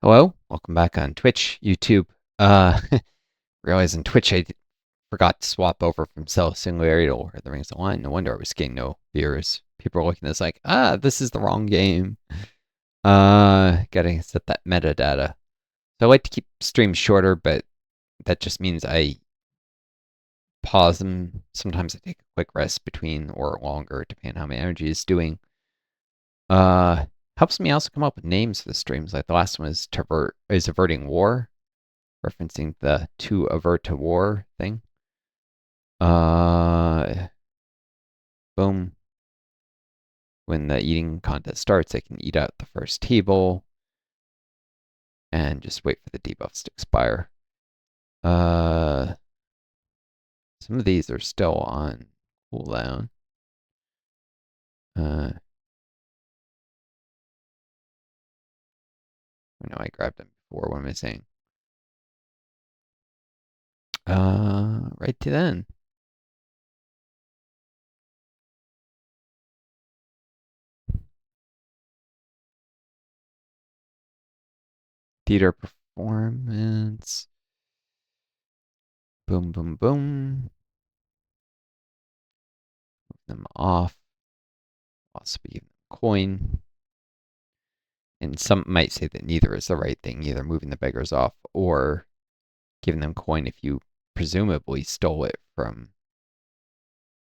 Hello, welcome back on Twitch, YouTube. Uh, realizing Twitch I forgot to swap over from Cell Singularity to Lord of the Rings Online. No wonder I was getting no viewers. People are looking at this like, this is the wrong game. Gotta set that metadata. So I like to keep streams shorter, but that just means I pause them. Sometimes I take a quick rest between or longer, depending on how my energy is doing. Uh, Helps me also come up with names for the streams. Like the last one is averting war, referencing the to avert to war thing. Uh, Boom. When the eating contest starts, I can eat out the first table and just wait for the debuffs to expire. Uh, some of these are still on cooldown. I know I grabbed them before. What am I saying? Right to then. Theater performance. Boom, boom, boom. Move them off. Also be given them coin. And some might say that neither is the right thing, either moving the beggars off or giving them coin if you presumably stole it from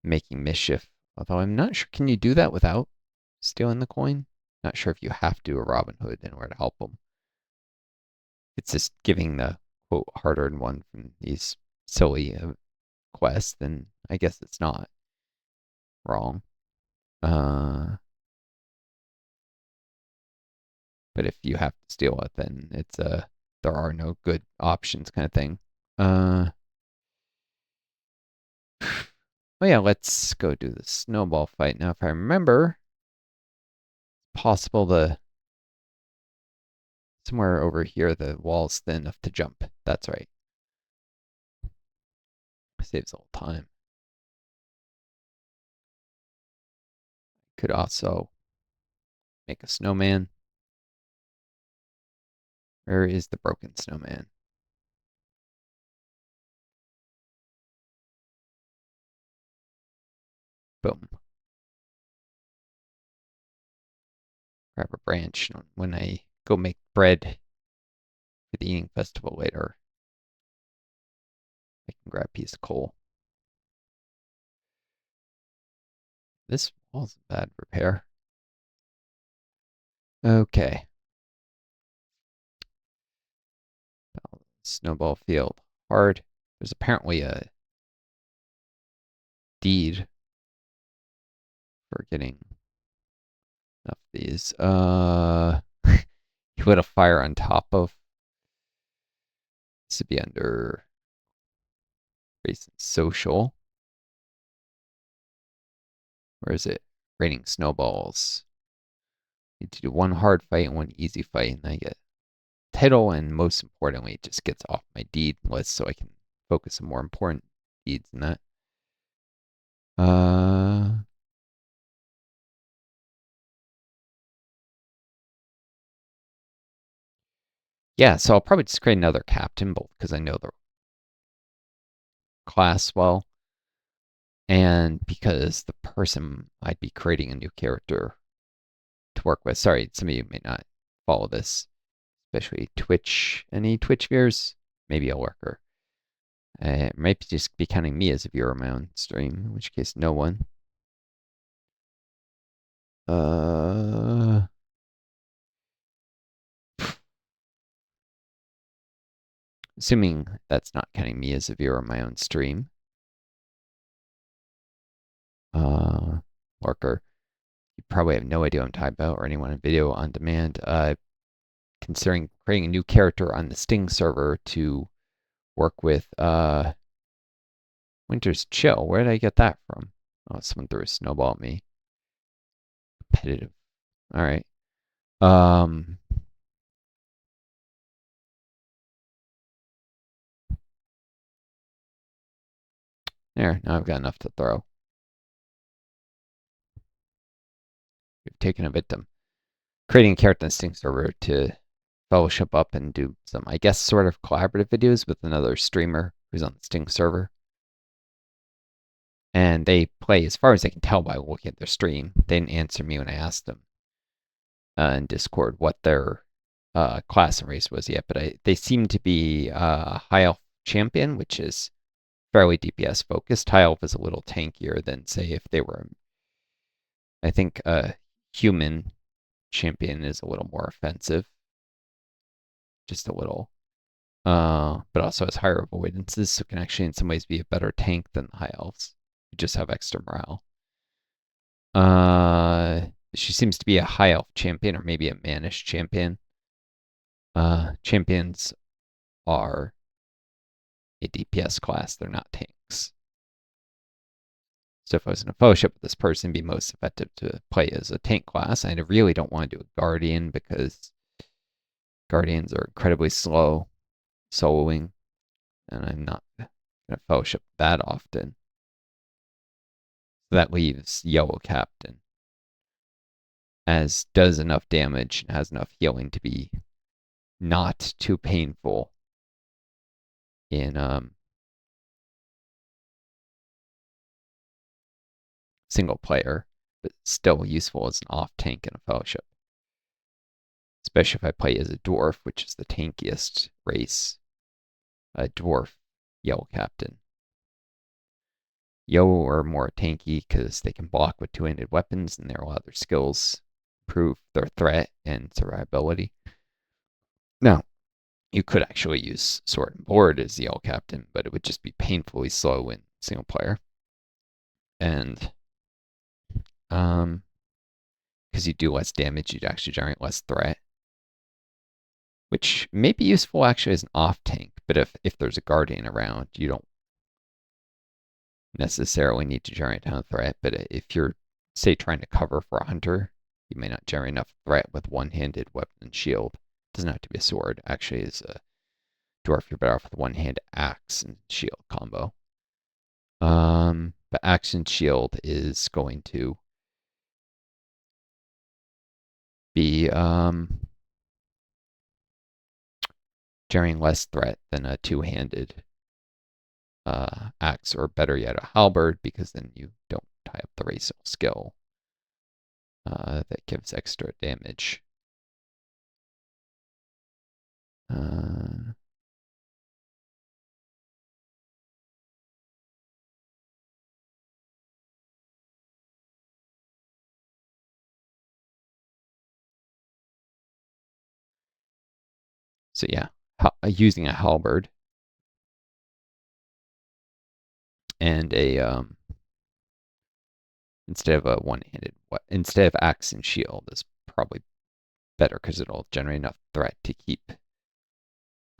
making mischief. Although I'm not sure, can you do that without stealing the coin? Not sure if you have to do a Robin Hood in order to help them. It's just giving the quote hard-earned one from these silly quests, then I guess it's not wrong. But if you have to steal it, then it's there are no good options kind of thing. Oh yeah, let's go do the snowball fight. Now, if I remember, it's possible to somewhere over here the wall's thin enough to jump. That's right. Saves a little time. Could also make a snowman. Where is the broken snowman? Boom. Grab a branch when I go make bread for the eating festival later. I can grab a piece of coal. This wall's in bad repair. Okay. Snowball field. Hard. There's apparently a deed for getting enough of these. You put a fire on top of. This would be under race and social. Where is it? Raining snowballs. Need to do one hard fight and one easy fight, and I get title, and most importantly, it just gets off my deed list so I can focus on more important deeds than that. Yeah, so I'll probably just create another captain, both because I know the class well, and because the person I'd be creating a new character to work with. Sorry, some of you may not follow this, especially Twitch. Any Twitch viewers? Maybe a lurker. It might just be counting me as a viewer on my own stream, in which case no one. Assuming that's not counting me as a viewer on my own stream. Lurker. You probably have no idea what I'm talking about, or anyone in video on demand. Considering creating a new character on the Sting server to work with Winter's Chill. Where did I get that from? Oh, someone threw a snowball at me. Competitive. All right. There. Now I've got enough to throw. We've taken a victim. Creating a character on the Sting server to fellowship up and do some, I guess, sort of collaborative videos with another streamer who's on the Sting server. And they play, as far as I can tell by looking at their stream, they didn't answer me when I asked them in Discord what their class and race was yet, but they seem to be High Elf Champion, which is fairly DPS focused. High Elf is a little tankier than, say, if they were, I think, a human champion is a little more offensive. Just a little. But also has higher avoidances, so can actually in some ways be a better tank than the High Elves, who just have extra morale. She seems to be a High Elf champion, or maybe a Manish champion. Champions are a DPS class, they're not tanks. So if I was in a fellowship with this person, it'd be most effective to play as a tank class. I really don't want to do a Guardian because Guardians are incredibly slow soloing, and I'm not going to fellowship that often. So that leaves Yellow Captain, as does enough damage and has enough healing to be not too painful in single player, but still useful as an off tank in a fellowship. Especially if I play as a dwarf, which is the tankiest race. A dwarf Yellow Captain. Yellow are more tanky because they can block with two-handed weapons, and their a lot of their skills improve their threat and survivability. Now, you could actually use Sword and Board as the Yellow Captain, but it would just be painfully slow in single player. And because you do less damage, you'd actually generate less threat, which may be useful actually as an off tank. But if there's a Guardian around, you don't necessarily need to generate a ton of threat. But if you're, say, trying to cover for a hunter, you may not generate enough threat with one-handed weapon and shield. It doesn't have to be a sword. Actually, as a dwarf, you're better off with one-hand axe and shield combo. But axe and shield is going to be generating less threat than a two-handed axe, or better yet, a halberd, because then you don't tie up the racial skill that gives extra damage. So yeah, using a halberd and a instead of a one-handed, instead of axe and shield is probably better because it'll generate enough threat to keep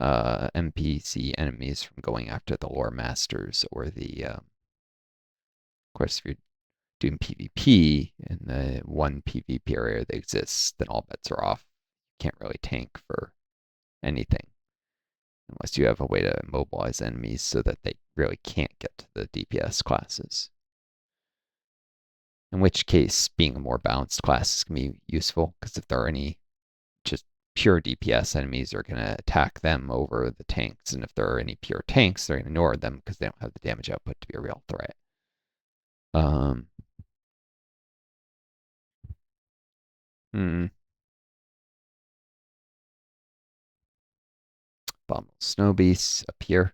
NPC enemies from going after the lore masters or the. Of course, if you're doing PvP in the one PvP area that exists, then all bets are off. You can't really tank for anything unless you have a way to immobilize enemies so that they really can't get to the DPS classes. In which case, being a more balanced class is going to be useful, because if there are any just pure DPS enemies, are going to attack them over the tanks, and if there are any pure tanks, they're going to ignore them because they don't have the damage output to be a real threat. Abominable snow beasts up here.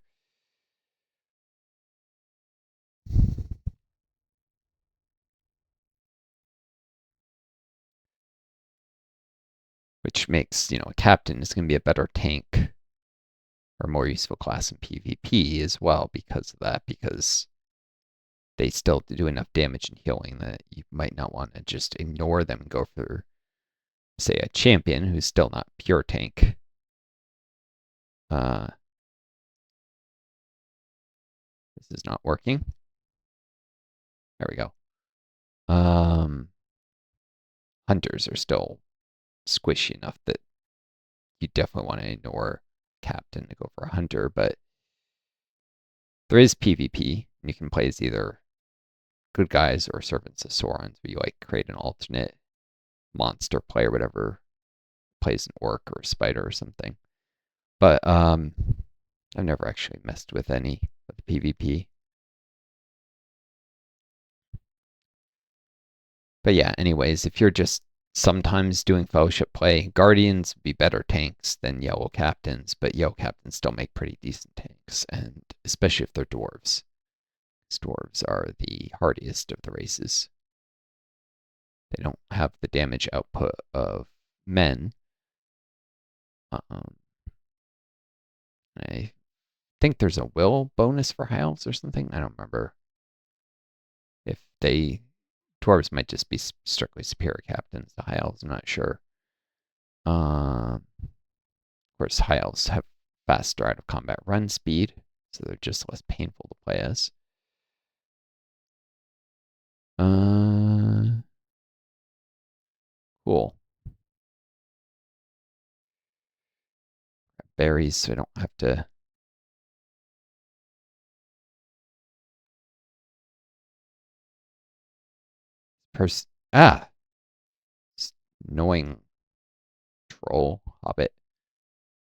Which makes, a captain is going to be a better tank or more useful class in PvP as well because of that, because they still do enough damage and healing that you might not want to just ignore them and go for, say, a champion who's still not pure tank. This is not working. There we go. Hunters are still squishy enough that you definitely want to ignore captain to go for a hunter, but there is PvP, and you can play as either good guys or servants of Saurons, where you create an alternate monster player, whatever plays an orc or a spider or something. But I've never actually messed with any of the PvP. But yeah, anyways, if you're just sometimes doing fellowship play, Guardians would be better tanks than Yellow Captains, but Yellow Captains still make pretty decent tanks, and especially if they're dwarves. Dwarves are the hardiest of the races. They don't have the damage output of men. I think there's a will bonus for high elves or something. I don't remember if they dwarves might just be strictly superior captains to high elves. I'm not sure. Of course, high elves have faster out of combat run speed, so they're just less painful to play as. Cool. Berries, so I don't have to. Ah, annoying troll hobbit.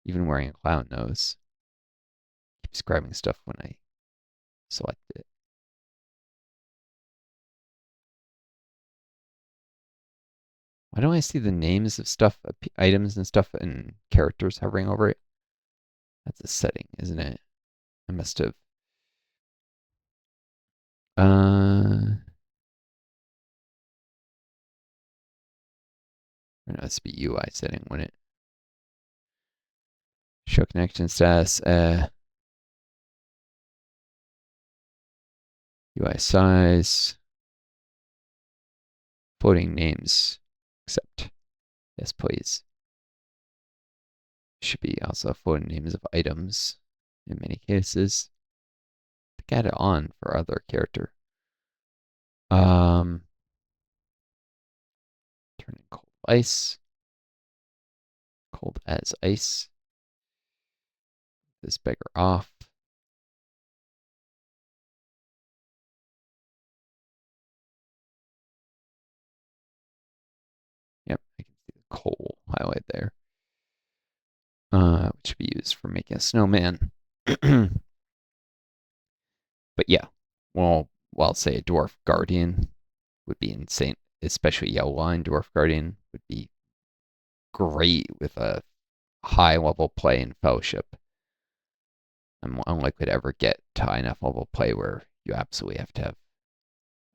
Even wearing a clown nose. Keeps grabbing stuff when I select it. Why don't I see the names of stuff, items and stuff, and characters hovering over it? That's a setting, isn't it? I must have. I know it's be UI setting, wouldn't it? Show connection status. UI size. Floating names. Accept. Yes, please. Should be also floating names of items in many cases. I think I had it on for other character. Turning cold ice. Cold as ice. This beggar off. Yep, I can see the coal highlight there. Which should be used for making a snowman. But yeah, well, while say a dwarf guardian would be insane, especially yellow line dwarf guardian would be great with a high level play in fellowship. I'm unlikely to ever get to high enough level play where you absolutely have to have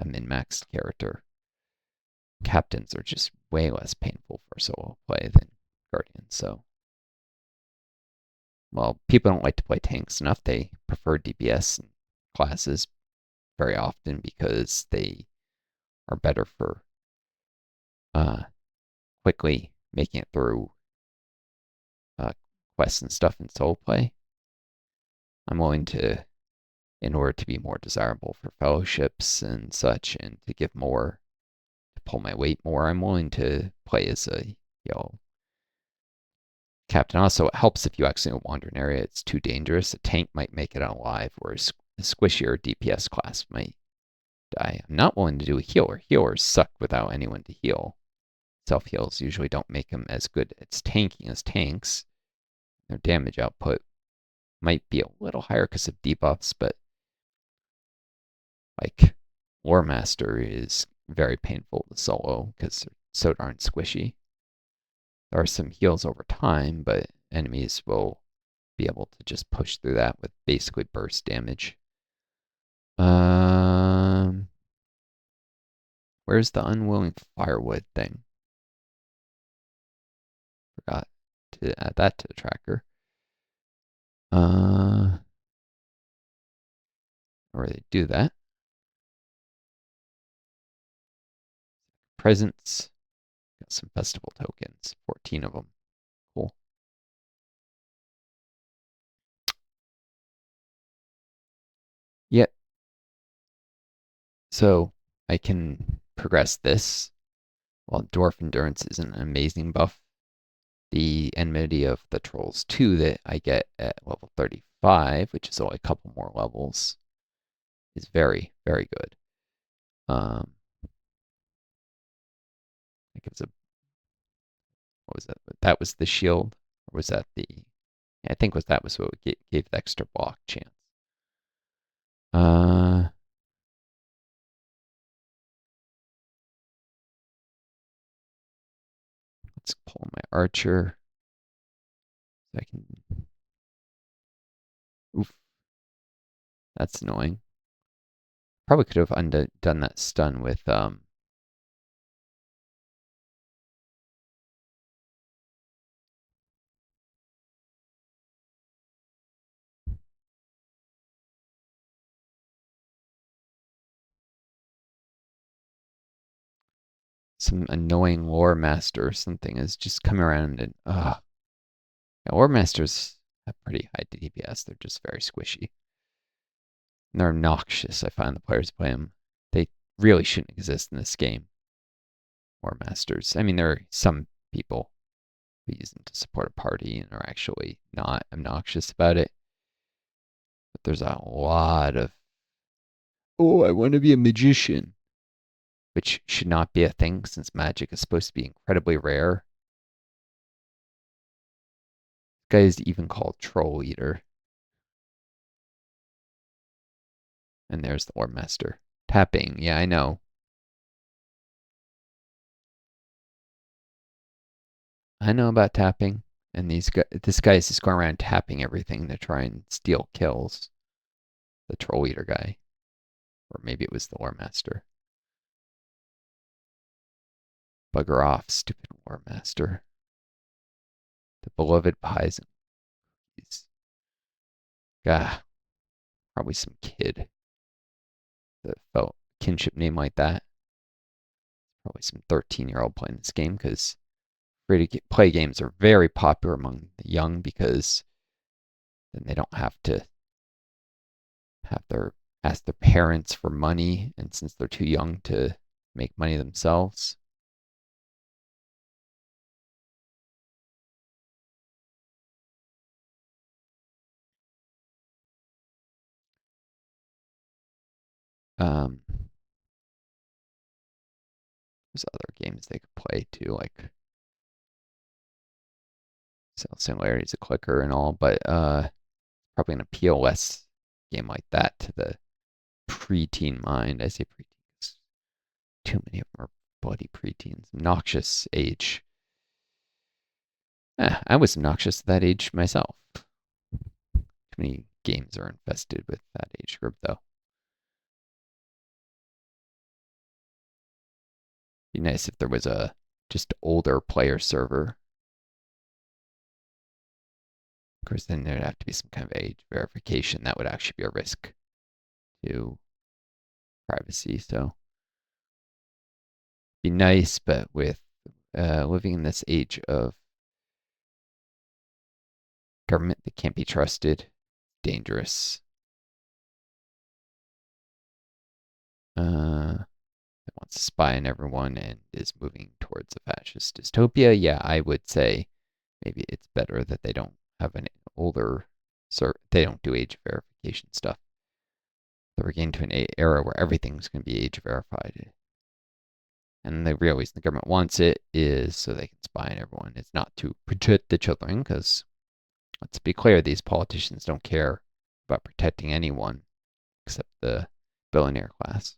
a min-maxed character. Captains are just way less painful for solo play than guardians, so well, people don't like to play tanks enough. They prefer DPS classes very often because they are better for quickly making it through quests and stuff in solo play. I'm willing to, in order to be more desirable for fellowships and such, and to give more, to pull my weight more, I'm willing to play as a captain. Also, it helps if you accidentally wander an area. It's too dangerous. A tank might make it out alive, whereas a squishier DPS class might die. I'm not willing to do a healer. Healers suck without anyone to heal. Self-heals usually don't make them as good at tanking as tanks. Their damage output might be a little higher because of debuffs, but like War Master is very painful to solo because they're so darn squishy. There are some heals over time, but enemies will be able to just push through that with basically burst damage. Where's the unwilling firewood thing? Forgot to add that to the tracker. Or they do that. Presents. Got some festival tokens. 14 of them. Cool. Yep. So I can progress this. While Dwarf Endurance is an amazing buff, the Enmity of the Trolls 2 that I get at level 35, which is only a couple more levels, is very, very good. It gives a What was that? That was the shield, or was that the? Yeah, I think that was what gave the extra block chance. Uh, let's pull my archer so I can. Oof, that's annoying. Probably could have done that stun with some annoying lore master or something is just coming around and yeah, lore masters have pretty high DPS. They're just very squishy. And they're obnoxious. I find the players play them. They really shouldn't exist in this game. Lore masters. I mean, there are some people who use them to support a party and are actually not obnoxious about it. But there's a lot of, oh, I want to be a magician, which should not be a thing since magic is supposed to be incredibly rare. This guy is even called Troll Eater. And there's the Lore Master. Tapping, yeah, I know. I know about tapping. And this guy is just going around tapping everything to try and steal kills. The Troll Eater guy. Or maybe it was the Lore Master. Bugger off, stupid Lore Master. The beloved pies and cookies. Gah, probably some kid that felt kinship name like that. Probably some 13-year-old playing this game because free to play games are very popular among the young because then they don't have to ask their parents for money, and since they're too young to make money themselves. Um, there's other games they could play too, like Cell Similarity's a clicker and all, but probably an appeal less game like that to the preteen mind. I say preteens. Too many of them are bloody preteens. Obnoxious age. I was obnoxious at that age myself. Too many games are infested with that age group, though. Be nice if there was a just older player server. Of course, then there'd have to be some kind of age verification. That would actually be a risk to privacy. So, be nice, but with living in this age of government that can't be trusted, dangerous. That wants to spy on everyone and is moving towards a fascist dystopia. Yeah, I would say maybe it's better that they don't have an older, they don't do age verification stuff. So we're getting to an era where everything's going to be age verified. And the real reason the government wants it is so they can spy on everyone. It's not to protect the children, because let's be clear, these politicians don't care about protecting anyone except the billionaire class.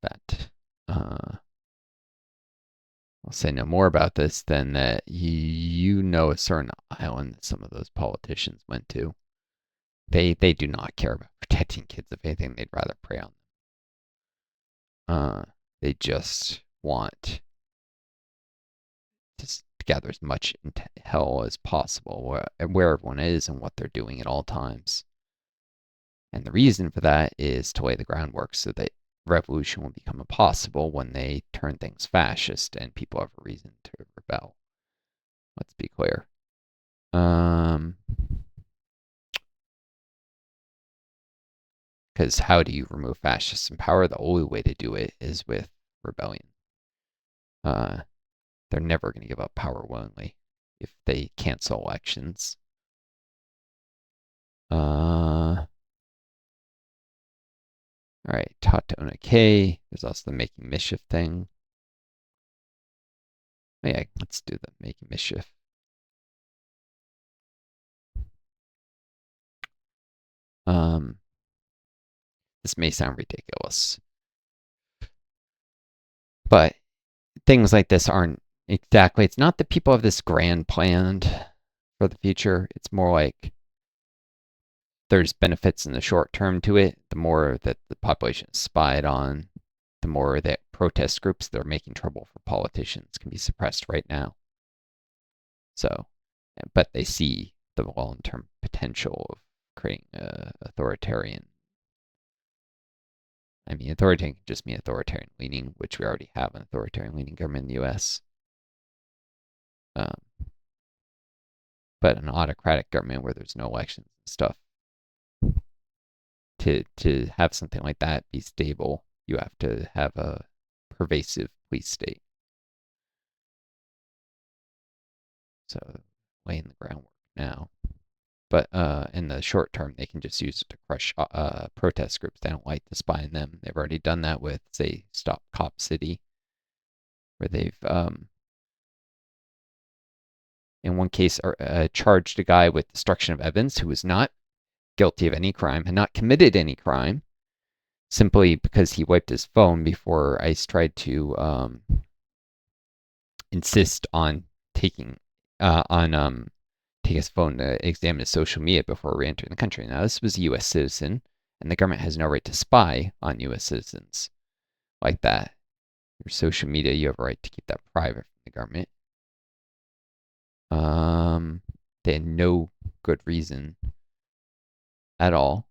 But I'll say no more about this than that you know a certain island that some of those politicians went to. They do not care about protecting kids. If anything, they'd rather prey on them. They just want to gather as much intel as possible where everyone is and what they're doing at all times. And the reason for that is to lay the groundwork so that revolution will become impossible when they turn things fascist and people have a reason to rebel. Let's be clear. Because how do you remove fascists in power? The only way to do it is with rebellion. They're never going to give up power willingly if they cancel elections. All right, talk to Ona K. There's also the making mischief thing. Oh, yeah, let's do the making mischief. This may sound ridiculous, but things like this aren't exactly. It's not that people have this grand planned for the future. It's more like there's benefits in the short term to it. The more that the population is spied on, the more that protest groups that are making trouble for politicians can be suppressed right now. So, but they see the long-term potential of creating authoritarian. I mean, authoritarian can just mean authoritarian leaning, which we already have an authoritarian leaning government in the U.S. Um, but an autocratic government where there's no elections and stuff, to have something like that be stable, you have to have a pervasive police state. So laying the groundwork now. But in the short term, they can just use it to crush protest groups. They don't like to spy on them. They've already done that with, say, Stop Cop City, where they've, in one case, charged a guy with destruction of evidence who was not guilty of any crime, had not committed any crime, simply because he wiped his phone before ICE tried to insist on taking take his phone to examine his social media before re-entering the country. Now, this was a U.S. citizen, and the government has no right to spy on U.S. citizens like that. Your social media, you have a right to keep that private from the government. They had no good reason at all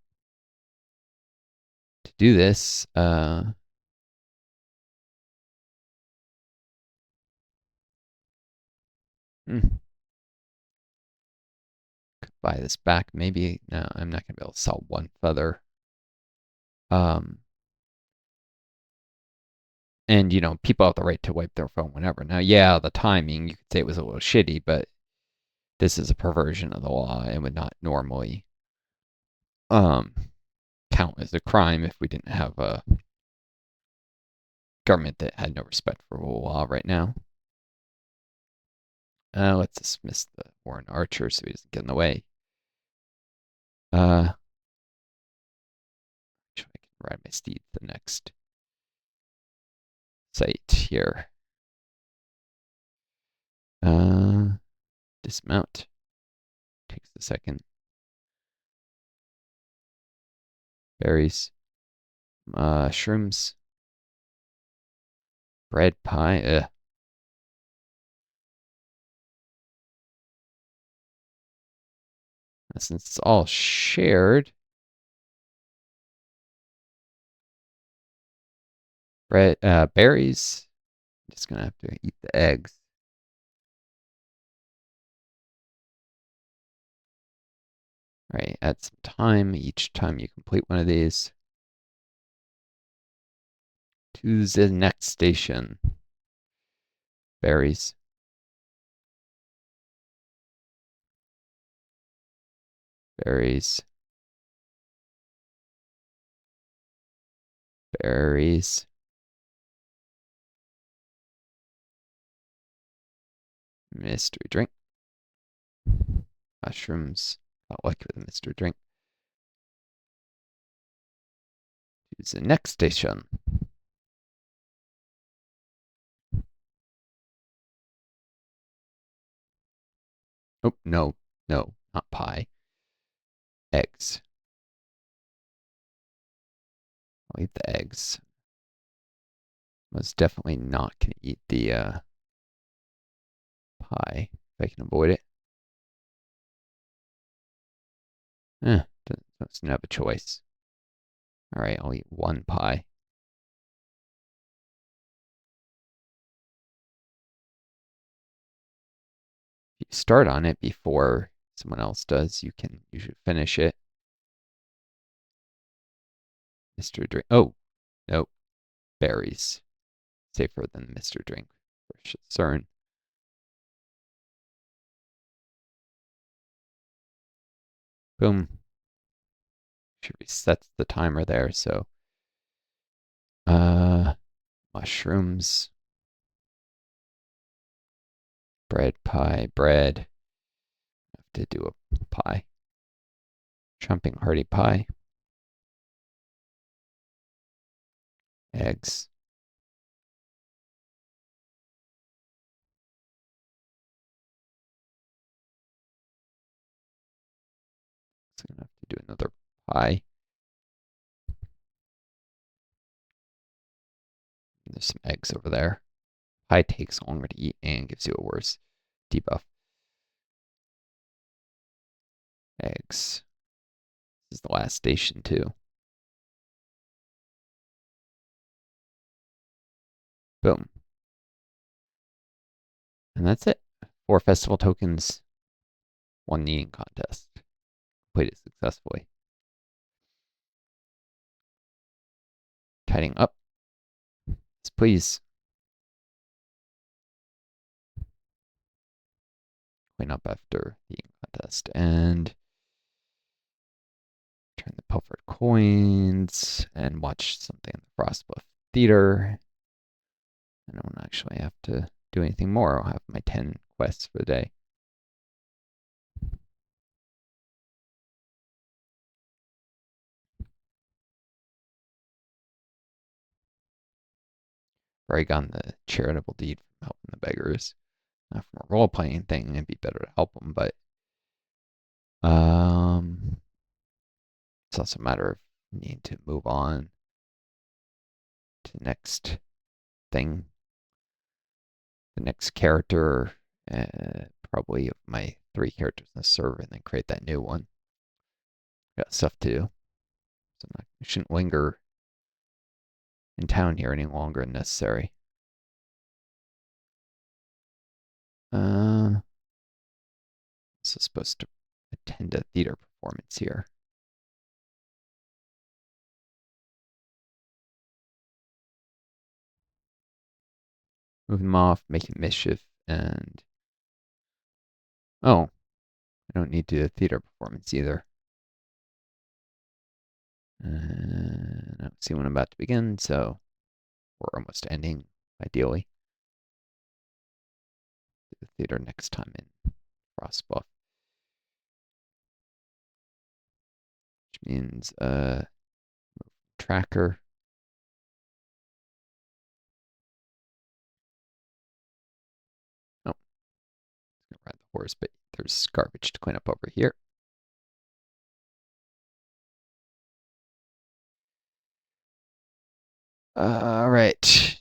to do this. Hmm, could buy this back. Maybe. No, I'm not going to be able to sell one feather. Um, and, people have the right to wipe their phone whenever. Now, yeah, the timing, you could say it was a little shitty, but this is a perversion of the law and would not normally um, count as a crime if we didn't have a government that had no respect for rule of law right now. Let's dismiss the Warren Archer so he doesn't get in the way. Uh, I can ride my steed to the next site here. Uh, dismount. Takes a second. Berries. Shrooms. Bread pie. Ugh. Since it's all shared. Bread, berries. I'm just gonna have to eat the eggs. All right, add some time each time you complete one of these. To the next station. Berries. Berries. Berries. Mystery drink. Mushrooms. Not lucky with a mystery drink. To the next station. Oh, no. No, not pie. Eggs. I'll eat the eggs. Most definitely not going to eat the pie if I can avoid it. Doesn't have a choice. All right, I'll eat one pie. If you start on it before someone else does, you should finish it. Mr. Drink. Oh, nope. Berries. Safer than Mr. Drink for CERN. Boom. She resets the timer there, so mushrooms. Bread, pie, bread. Have to do a pie. Trumping hearty pie. Eggs. So I'm gonna have to do another pie. There's some eggs over there. Pie takes longer to eat and gives you a worse debuff. Eggs. This is the last station too. Boom. And that's it. 4 festival tokens, 1 eating contest. Completed successfully. Tidying up. Yes, please. Clean up after the eating contest. And turn the pilfered coins and watch something in the Frostbuff Theater. I don't actually have to do anything more. I'll have my 10 quests for the day. I've already gotten the charitable deed from helping the beggars. From a role playing thing, it'd be better to help them, but it's also a matter of needing to move on to the next thing, the next character, probably of my 3 characters in the server, and then create that new one. Got stuff to do, so I shouldn't linger in town here any longer than necessary. This is supposed to attend a theater performance here. Move them off, making mischief, and oh, I don't need to do a theater performance either. I don't see one about to begin, so we're almost ending, ideally. Do the theater next time in Frostbuff. Which means tracker. Oh, I'm gonna ride the horse, but there's garbage to clean up over here. All right.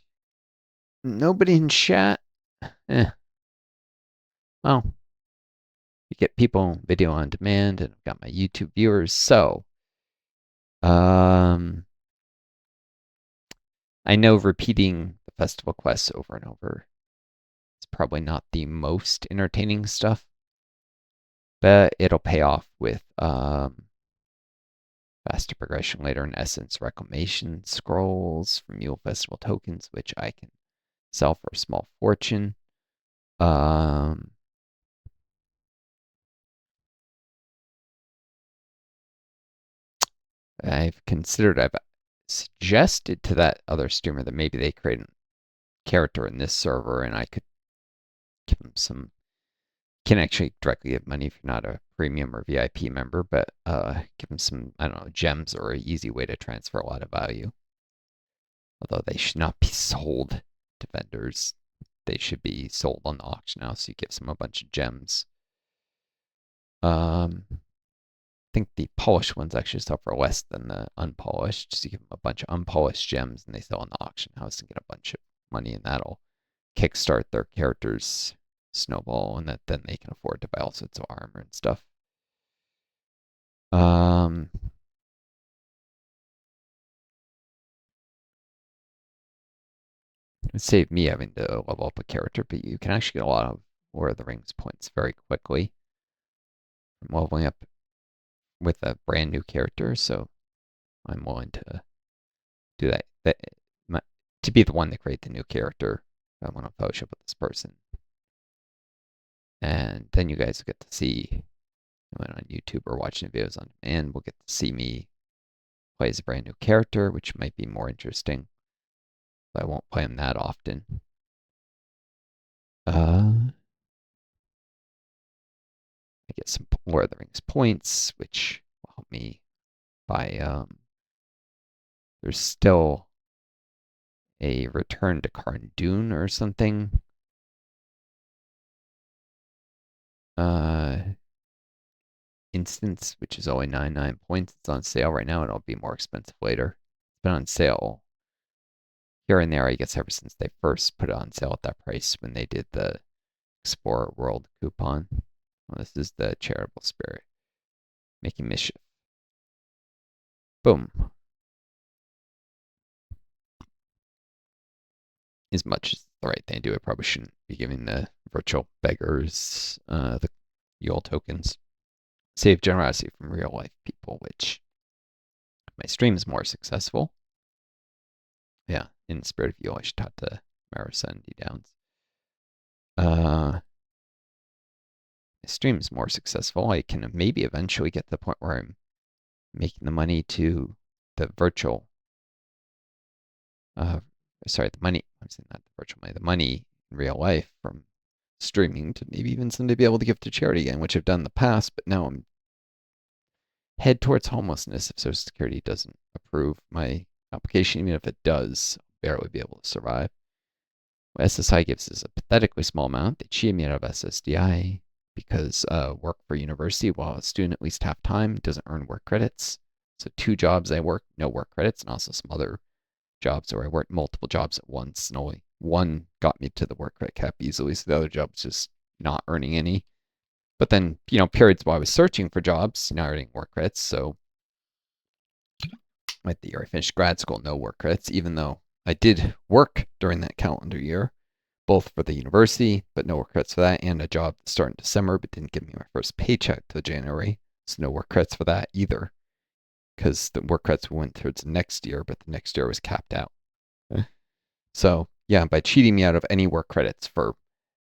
Nobody in chat. Well, you get people video on demand, and I've got my YouTube viewers, so I know repeating the festival quests over and over is probably not the most entertaining stuff, but it'll pay off with faster progression later in Essence Reclamation Scrolls from Mule Festival tokens, which I can sell for a small fortune. I've suggested to that other streamer that maybe they create a character in this server and I could give them some. Can actually directly give money if you're not a premium or VIP member, but give them some, I don't know, gems or an easy way to transfer a lot of value. Although they should not be sold to vendors. They should be sold on the auction house, so you give them a bunch of gems. I think the polished ones actually sell for less than the unpolished. So you give them a bunch of unpolished gems and they sell in the auction house and get a bunch of money, and that'll kickstart their characters snowball, and that then they can afford to buy all sorts of armor and stuff. It saved me having to level up a character, but you can actually get a lot of Lord of the Rings points very quickly from leveling up with a brand new character, so I'm willing to do that to be the one to create the new character. I want to fellowship with this person. And then you guys get to see on YouTube or watching videos on demand, we'll get to see me play as a brand new character, which might be more interesting. But I won't play him that often. I get some Lord of the Rings points, which will help me buy. There's still a return to Carn or something. Instance, which is only 99 points. It's on sale right now, and it'll be more expensive later. It's been on sale here and there, I guess, ever since they first put it on sale at that price when they did the Explorer World coupon. Well, this is the charitable spirit making mischief. Boom. As much as the right thing to do, I probably shouldn't be giving the virtual beggars the Yule tokens. Save generosity from real life people, which my stream is more successful. Yeah, in the spirit of Yule, I should talk to Marissa and D Downs. My stream is more successful. I can maybe eventually get to the point where I'm making the money to the virtual. Sorry, the money. I'm saying not the virtual money. The money in real life from streaming to maybe even someday be able to give to charity again, which I've done in the past, but now I'm head towards homelessness if Social Security doesn't approve my application. Even if it does, I'll barely be able to survive. What SSI gives is a pathetically small amount. They cheated me out of SSDI because work for university while a student at least half time doesn't earn work credits. So 2 jobs I worked, no work credits, and also some other jobs where I worked multiple jobs at once, and only one got me to the work credit cap easily, so the other job was just not earning any. But then, periods while I was searching for jobs, not earning work credits, so like the year I finished grad school, no work credits, even though I did work during that calendar year, both for the university, but no work credits for that, and a job that started in December, but didn't give me my first paycheck till January, so no work credits for that either, because the work credits went towards the next year, but the next year was capped out. So, yeah, by cheating me out of any work credits for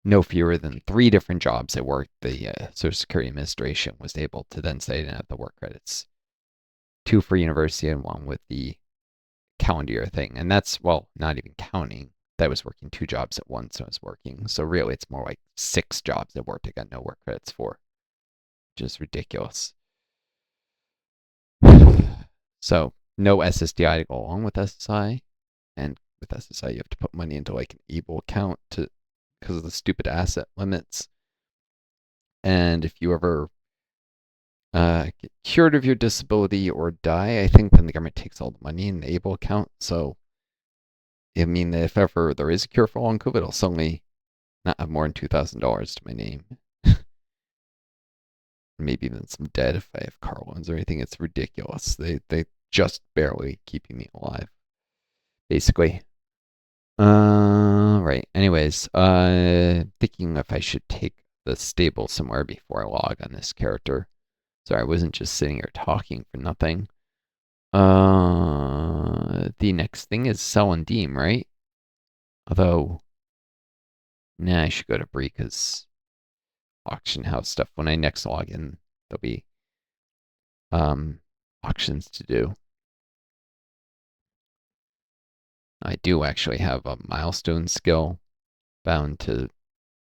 no fewer than 3 different jobs I worked, the Social Security Administration was able to then say I didn't have the work credits. 2 for university and 1 with the calendar year thing. And that's, well, not even counting that I was working 2 jobs at once when I was working. So really, it's more like 6 jobs I worked I got no work credits for, which is ridiculous. So, no SSDI to go along with SSI. And with SSI, you have to put money into like an able account because of the stupid asset limits. And if you ever get cured of your disability or die, I think then the government takes all the money in the able account. So, I mean, if ever there is a cure for long COVID, I'll suddenly not have more than $2,000 to my name. Maybe even some debt if I have car loans or anything. It's ridiculous. They just barely keeping me alive, basically. Right. Anyways, thinking if I should take the stable somewhere before I log on this character. Sorry, I wasn't just sitting here talking for nothing. The next thing is sell and deem, right? Although, nah, I should go to Brika's auction house stuff. When I next log in, there'll be auctions to do. I do actually have a milestone skill bound to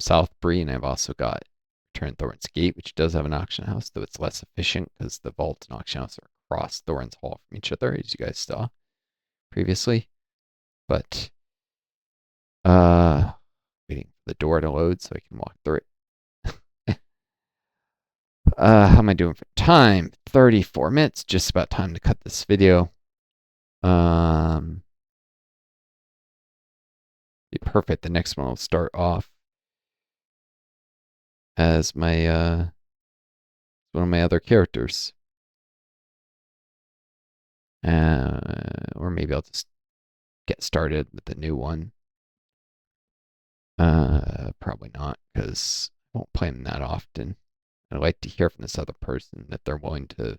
Southbury, and I've also got Return Thorn's Gate, which does have an auction house, though it's less efficient because the vault and auction house are across Thorn's Hall from each other, as you guys saw previously. But waiting for the door to load so I can walk through it. How am I doing for time? 34 minutes, just about time to cut this video. Be perfect. The next one will start off as my one of my other characters. Or maybe I'll just get started with the new one. Probably not, because I won't play them that often. I'd like to hear from this other person that they're willing to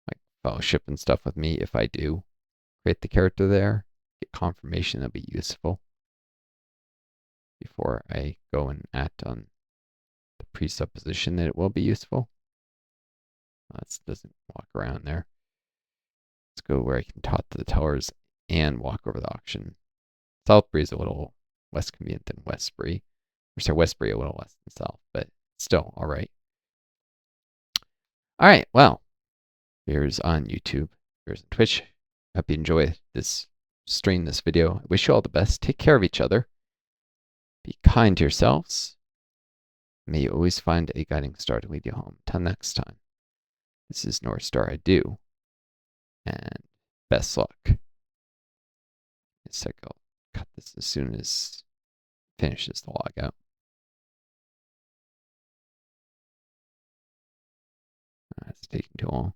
like fellowship and stuff with me if I do create the character there. Get confirmation that'll be useful before I go and act on the presupposition that it will be useful. That doesn't walk around there. Let's go where I can talk to the tellers and walk over the auction. Southbury is a little less convenient than Westbury. Or sorry, Westbury a little less than South, but still all right. All right, well, here's on YouTube, here's on Twitch. Hope you enjoy this stream, this video. I wish you all the best. Take care of each other. Be kind to yourselves. May you always find a guiding star to lead you home. Till next time, this is Northstar. I do. And best luck. It's like I'll cut this as soon as it finishes the logout. It's taking too long.